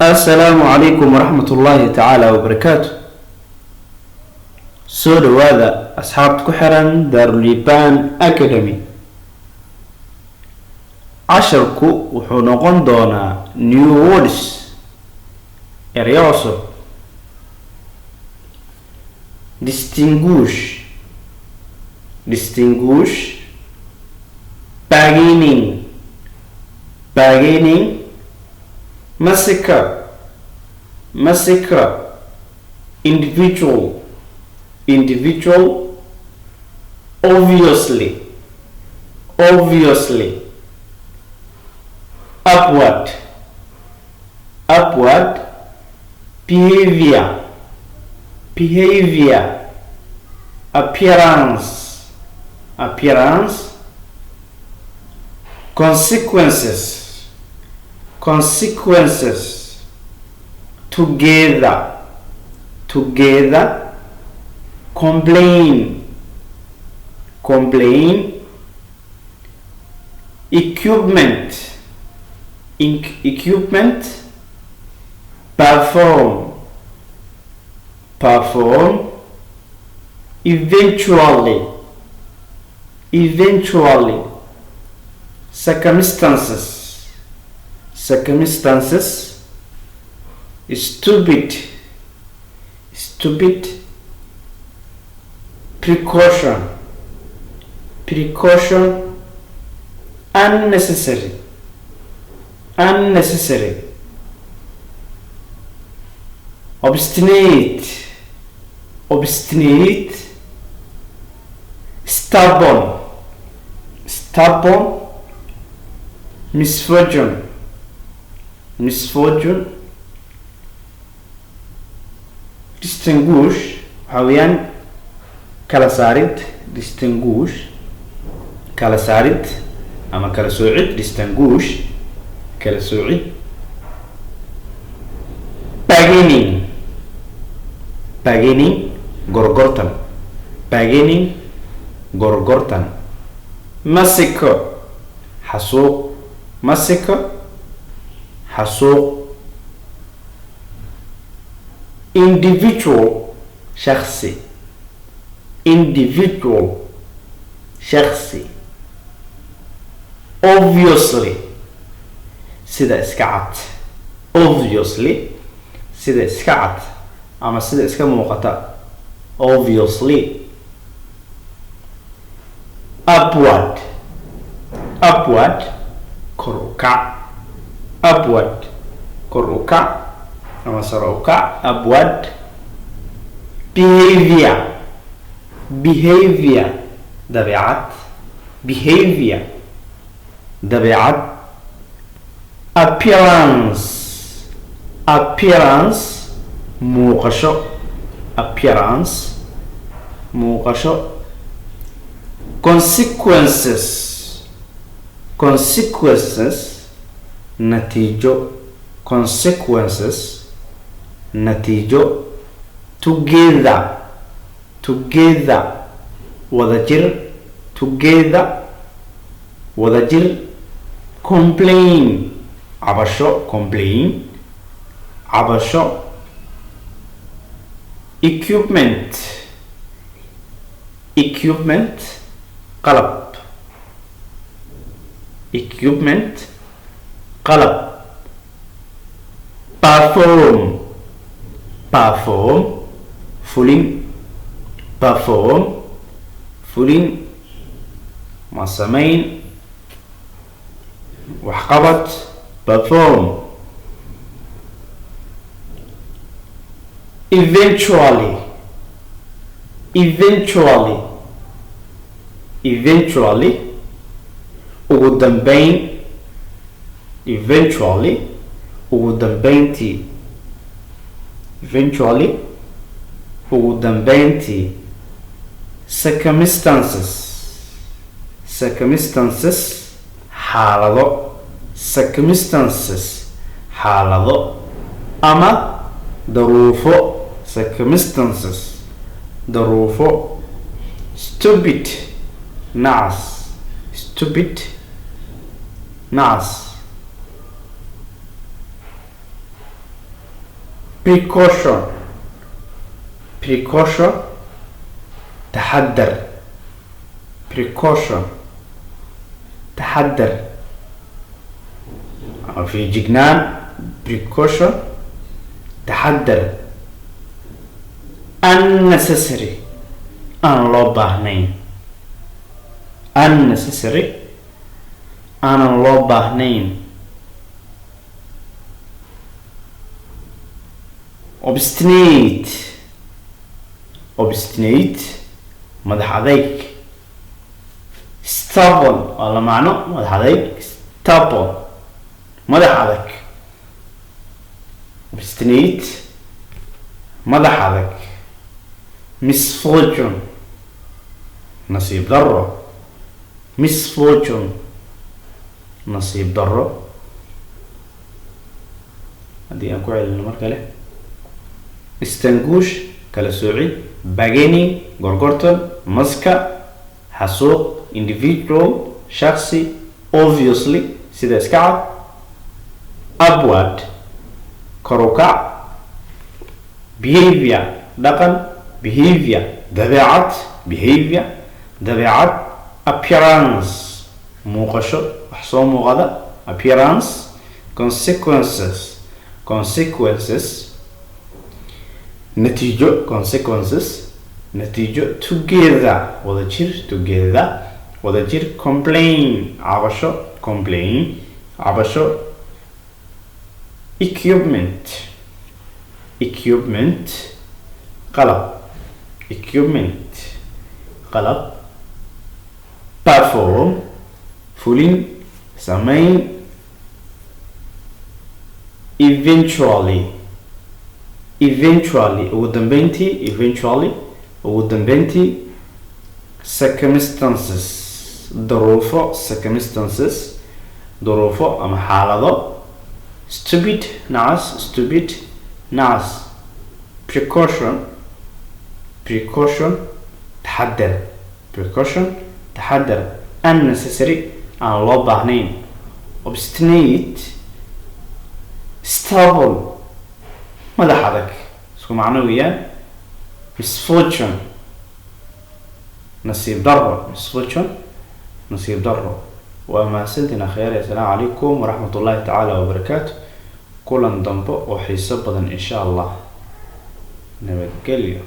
السلام عليكم ورحمة الله تعالى وبركاته. سو دواada asxaabta ku xiran Darulibaan Academy. casharku wuxuu noqon doonaa new words eryo cusub. distinguish bargaining massacre individual obviously upward behavior appearance consequences together complain equipment perform eventually circumstances stupid precaution unnecessary obstinate stubborn misfortune distinguish waxa weeyaan kala saarid ama kala soocid. distinguish kala soocid. bargaining gorgortan massacre xasuuq individual shakhsi obviously sida iska cad ama sida iska muuqata. obviously upward kor u kac ama sare u kac. upward behavior dabeecad appearance muuqasho consequences natiijo together wadajir complain cabasho equipment qalab perform fulin ma samayn waxqabad. perform eventually ugu dambeyntii circumstances xaalado ama daruufo. stupid nacas precaution precaution تحذر precaution تحذر في جنان precaution تحذر unnecessary أنا لو باهنين unnecessary أنا لو باهنين obstinate obstinate مدح عليك stubborn والله معنى مدح عليك stubborn مدح عليك obstinate مدح عليك misfortune نصيب ضره misfortune نصيب ضره هذه أقول المركة له استنجوش كالسوعي باجيني غورغورتون مسكا حسوق individual شخصي obviously سيدا اسكعب upward كروكع behavior دقن behavior دبيعات behavior دبيعات appearance موقشو حصوم مغادة appearance consequences نتيجة consequences نتيجة together وذا جير complain عبشو equipment قلب perform فولين سمين eventually ودنبنتي circumstances ظروفه أما حالة stupid نعس precaution تحذر unnecessary أنا لو باهنين obstinate stubborn ماذا حدك سو معنويا misfortune نصيب ضره وما سنتنا خير. السلام عليكم ورحمة الله تعالى وبركاته. كلا ضمبو وحيسبضا إن شاء الله. نبتقليو.